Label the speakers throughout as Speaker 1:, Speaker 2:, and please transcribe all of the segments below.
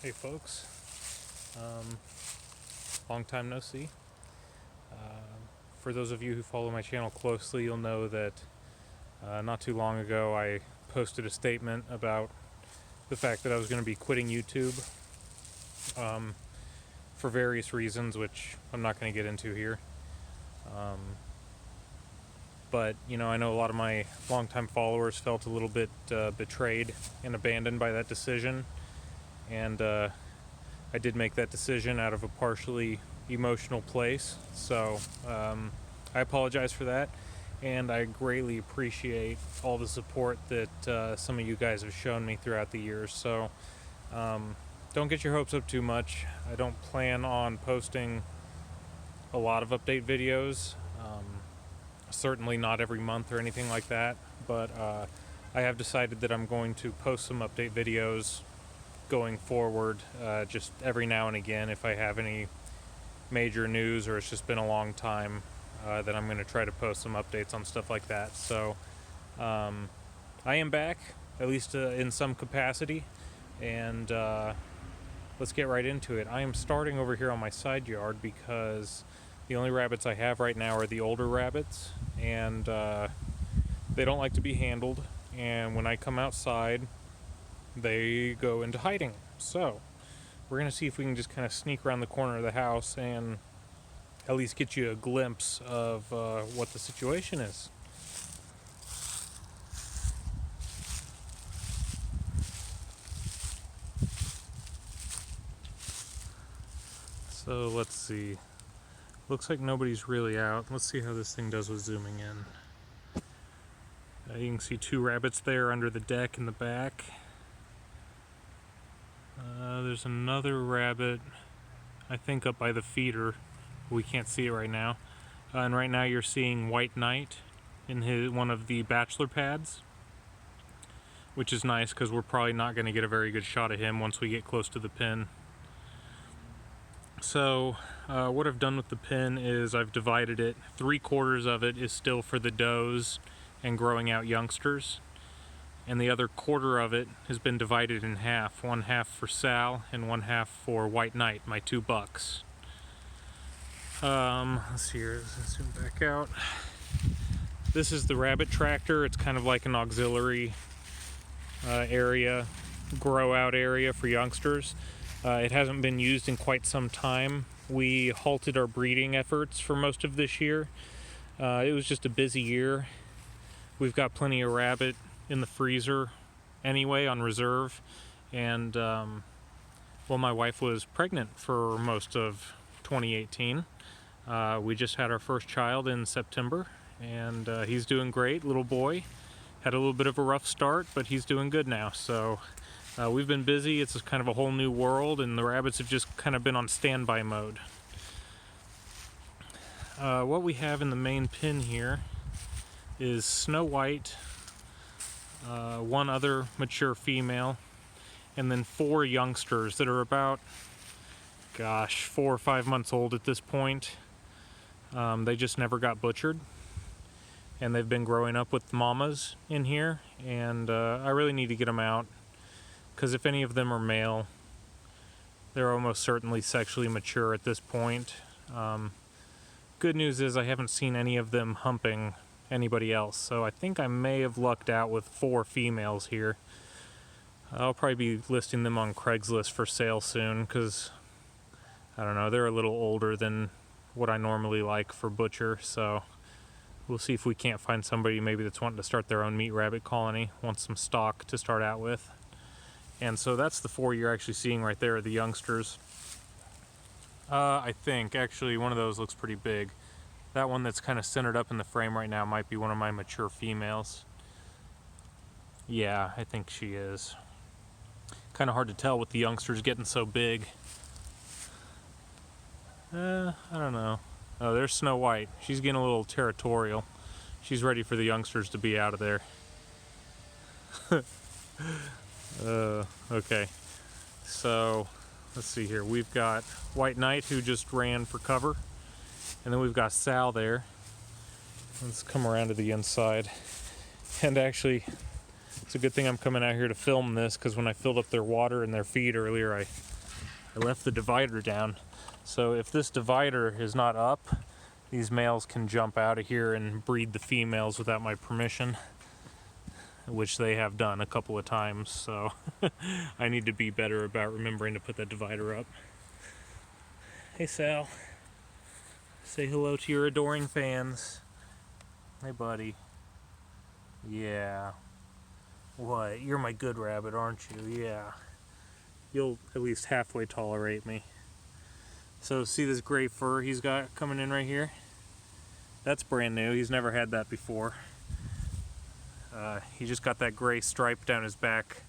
Speaker 1: Hey folks, long time no see. For those of you who follow my channel closely, you'll know that not too long ago I posted a statement about the fact that I was going to be quitting YouTube for various reasons, which I'm not going to get into here. But, you know, I know a lot of my longtime followers felt a little bit betrayed and abandoned by that decision. And I did make that decision out of a partially emotional place, so I apologize for that, and I greatly appreciate all the support that some of you guys have shown me throughout the years. So don't get your hopes up too much. I don't plan on posting a lot of update videos, certainly not every month or anything like that, but I have decided that I'm going to post some update videos going forward, just every now and again if I have any major news or it's just been a long time, that I'm going to try to post some updates on stuff like that. So I am back, at least in some capacity, and let's get right into it. I am starting over here on my side yard because the only rabbits I have right now are the older rabbits, and they don't like to be handled, and when I come outside they go into hiding. So we're gonna see if we can just kind of sneak around the corner of the house and at least get you a glimpse of what the situation is. So let's see, looks like nobody's really out. Let's see how this thing does with zooming in. You can see two rabbits there under the deck in the back. There's another rabbit, I think, up by the feeder. We can't see it right now. And right now you're seeing White Knight in one of the bachelor pads, which is nice because we're probably not going to get a very good shot of him once we get close to the pen. So what I've done with the pen is I've divided it. 3/4 of it is still for the does and growing out youngsters, and the other 1/4 of it has been divided in half. 1/2 for Sal and 1/2 for White Knight, my 2 bucks. Let's see here, let's zoom back out. This is the rabbit tractor. It's kind of like an auxiliary area, grow out area for youngsters. It hasn't been used in quite some time. We halted our breeding efforts for most of this year. It was just a busy year. We've got plenty of rabbit in the freezer anyway on reserve, and well, my wife was pregnant for most of 2018. We just had our first child in September, and he's doing great. Little boy had a little bit of a rough start, but he's doing good now. So we've been busy. It's kind of a whole new world, and the rabbits have just kind of been on standby mode. What we have in the main pen here is Snow White, one other mature female, and then 4 youngsters that are about, gosh, 4 or 5 months old at this point. They just never got butchered, and they've been growing up with mamas in here, and I really need to get them out, because if any of them are male, they're almost certainly sexually mature at this point. Good news is I haven't seen any of them humping anybody else, so I think I may have lucked out with 4 females here. I'll probably be listing them on Craigslist for sale soon, because I don't know, they're a little older than what I normally like for butcher, so we'll see if we can't find somebody maybe that's wanting to start their own meat rabbit colony, wants some stock to start out with. And so that's the 4 you're actually seeing right there, the youngsters. I think actually one of those looks pretty big. That one that's kind of centered up in the frame right now might be one of my mature females. Yeah, I think she is. Kind of hard to tell with the youngsters getting so big. I don't know. Oh, there's Snow White. She's getting a little territorial. She's ready for the youngsters to be out of there. Okay. So, let's see here. We've got White Knight, who just ran for cover. And then we've got Sal there. Let's come around to the inside. And actually, It's a good thing I'm coming out here to film this, because when I filled up their water and their feed earlier, I left the divider down. So if this divider is not up, these males can jump out of here and breed the females without my permission, which they have done a couple of times. So I need to be better about remembering to put that divider up. Hey Sal, say hello to your adoring fans. Hey buddy. Yeah. What? You're my good rabbit, aren't you? Yeah. You'll at least halfway tolerate me. So see this gray fur he's got coming in right here? That's brand new. He's never had that before. He just got that gray stripe down his back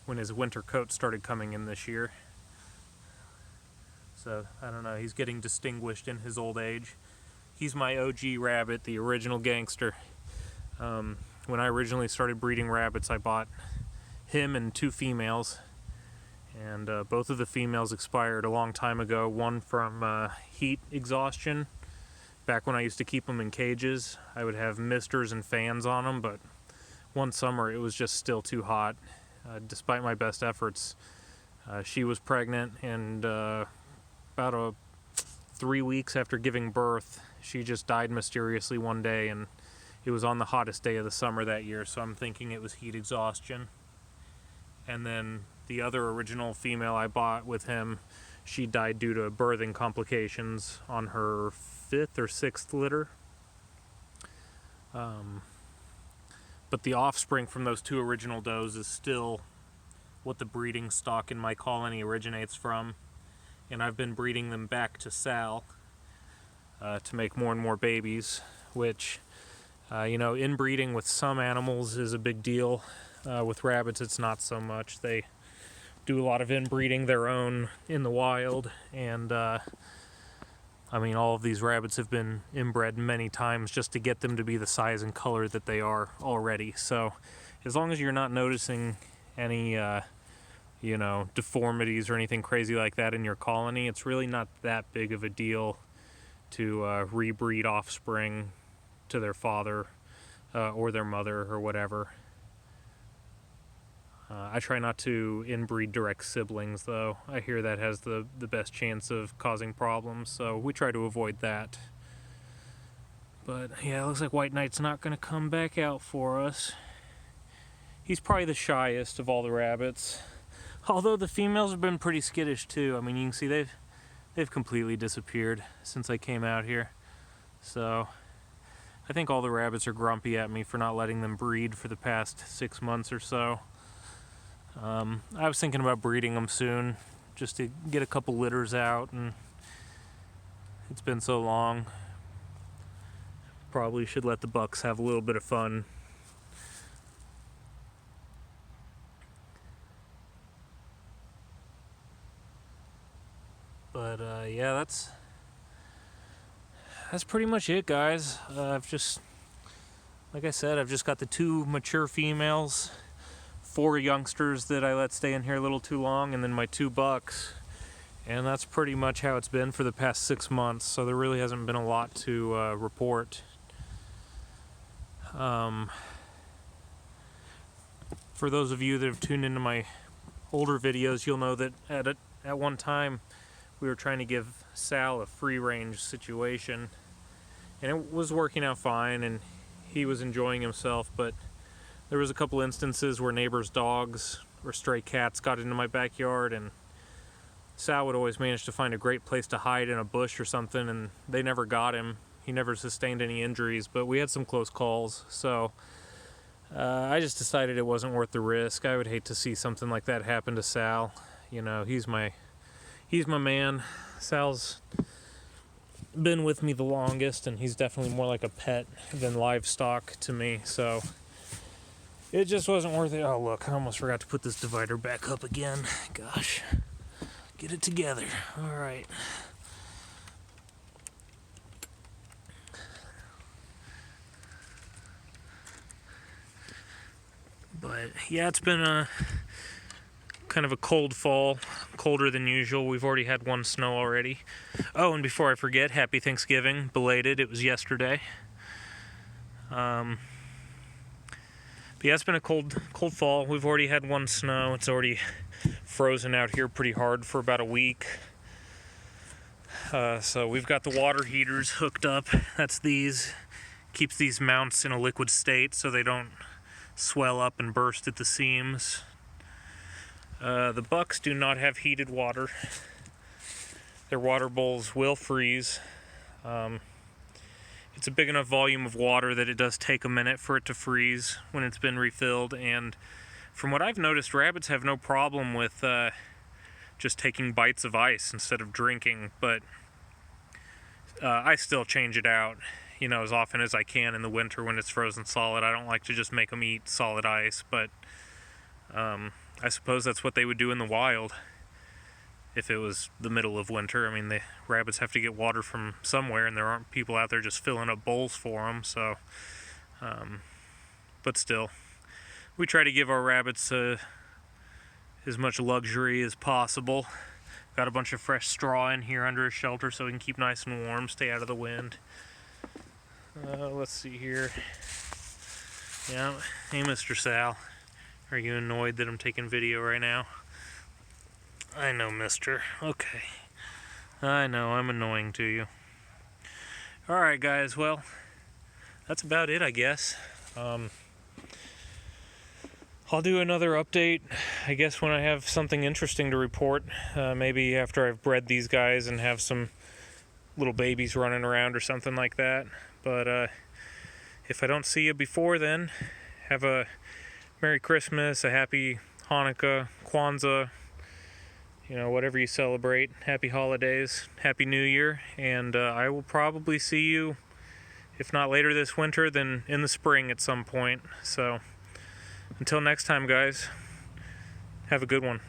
Speaker 1: when his winter coat started coming in this year. So, I don't know, he's getting distinguished in his old age. He's my OG rabbit, the original gangster. When I originally started breeding rabbits, I bought him and 2 females. And both of the females expired a long time ago. One from heat exhaustion. Back when I used to keep them in cages, I would have misters and fans on them, but one summer it was just still too hot. Despite my best efforts, she was pregnant, and about 3 weeks after giving birth, she just died mysteriously one day, and it was on the hottest day of the summer that year, so I'm thinking it was heat exhaustion. And then the other original female I bought with him, she died due to birthing complications on her 5th or 6th litter. But the offspring from those 2 original does is still what the breeding stock in my colony originates from. And I've been breeding them back to Sal to make more and more babies, which, inbreeding with some animals is a big deal. With rabbits, it's not so much. They do a lot of inbreeding their own in the wild, and all of these rabbits have been inbred many times just to get them to be the size and color that they are already. So as long as you're not noticing any deformities or anything crazy like that in your colony, it's really not that big of a deal to rebreed offspring to their father or their mother or whatever. I try not to inbreed direct siblings, though. I hear that has the best chance of causing problems, so we try to avoid that. But yeah, it looks like White Knight's not going to come back out for us. He's probably the shyest of all the rabbits. Although the females have been pretty skittish too. You can see they've completely disappeared since I came out here. So I think all the rabbits are grumpy at me for not letting them breed for the past 6 months or so. I was thinking about breeding them soon, just to get a couple litters out, and it's been so long. Probably should let the bucks have a little bit of fun. But yeah, that's pretty much it, guys. Like I said, I've just got the 2 mature females, 4 youngsters that I let stay in here a little too long, and then my 2 bucks. And that's pretty much how it's been for the past 6 months, so there really hasn't been a lot to report. For those of you that have tuned into my older videos, you'll know that at one time we were trying to give Sal a free-range situation, and it was working out fine, and he was enjoying himself, but there was a couple instances where neighbors' dogs or stray cats got into my backyard, and Sal would always manage to find a great place to hide in a bush or something, and they never got him. He never sustained any injuries, but we had some close calls, so I just decided it wasn't worth the risk. I would hate to see something like that happen to Sal. He's my man. Sal's been with me the longest, and he's definitely more like a pet than livestock to me, so it just wasn't worth it. Oh, look, I almost forgot to put this divider back up again. Gosh. Get it together. All right. But yeah, it's been a kind of a cold fall, colder than usual. We've already had 1 snow already. Oh, and before I forget, happy Thanksgiving, belated. It was yesterday. But yeah, it's been a cold fall. We've already had one snow. It's already frozen out here pretty hard for about a week. So we've got the water heaters hooked up. That's these. Keeps these mounts in a liquid state so they don't swell up and burst at the seams. The bucks do not have heated water. Their water bowls will freeze. It's a big enough volume of water that it does take a minute for it to freeze when it's been refilled, and from what I've noticed, rabbits have no problem with just taking bites of ice instead of drinking, but I still change it out, you know, as often as I can in the winter when it's frozen solid. I don't like to just make them eat solid ice, but I suppose that's what they would do in the wild if it was the middle of winter. I mean, the rabbits have to get water from somewhere, and there aren't people out there just filling up bowls for them, so but still, we try to give our rabbits as much luxury as possible. Got a bunch of fresh straw in here under a shelter so we can keep nice and warm, stay out of the wind. Let's see here. Yeah, hey Mr. Sal, are you annoyed that I'm taking video right now? I know, mister. Okay. I know, I'm annoying to you. Alright guys, well, that's about it, I guess. I'll do another update, I guess, when I have something interesting to report. Maybe after I've bred these guys and have some little babies running around or something like that. But if I don't see you before then, have a Merry Christmas, a Happy Hanukkah, Kwanzaa, you know, whatever you celebrate. Happy holidays, Happy New Year, and I will probably see you, if not later this winter, then in the spring at some point. So until next time, guys, have a good one.